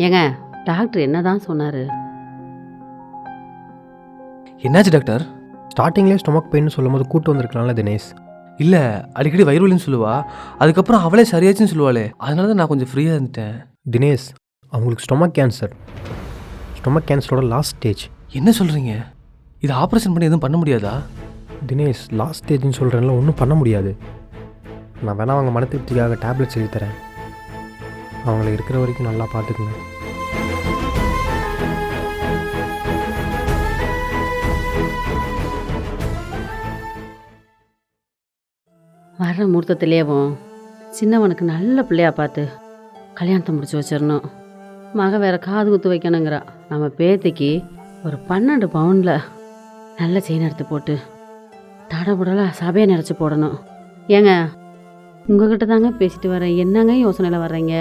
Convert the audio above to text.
ஏங்க டாக்டர் என்னதான் சொன்னாரு? என்னாச்சு டாக்டர்? ஸ்டார்டிங்லேயே ஸ்டொமக் பெயின் சொல்லும்போது கூட்டு வந்திருக்கலாம்ல தினேஷ். இல்லை, அடிக்கடி வயிறு வலின்னு சொல்லுவா. அதுக்கப்புறம் அவளே சரியாச்சுன்னு சொல்லுவாளே, அதனால தான் நான் கொஞ்சம் ஃப்ரீயாக இருந்துட்டேன். தினேஷ், அவங்களுக்கு ஸ்டொமக் கேன்சர். ஸ்டொமக் கேன்சரோட லாஸ்ட் ஸ்டேஜ். என்ன சொல்கிறீங்க? இது ஆப்ரேஷன் பண்ணி எதுவும் பண்ண முடியாதா? தினேஷ், லாஸ்ட் ஸ்டேஜ்னு சொல்கிறேன்ல, ஒன்றும் பண்ண முடியாது. நான் வேணா அவங்க மன திருப்திக்காக டேப்லெட்ஸ் எழுதி தரேன். அவங்கள இருக்கிற வரைக்கும் நல்லா பார்த்துக்குங்க. வர்ற முகூர்த்தத்திலேயும் சின்னவனுக்கு நல்ல பிள்ளையா பார்த்து கல்யாணத்தை முடிச்சு வச்சிடணும். மக வேற காது குத்து வைக்கணுங்கிறா. நம்ம பேத்திக்கு ஒரு 12 பவுனில் நல்ல செயின் எடுத்து போட்டு தடபுடலாக சபையை நிறச்சி போடணும். ஏங்க உங்ககிட்ட தாங்க பேசிட்டு வரேன், என்னங்க யோசனையில் வர்றீங்க?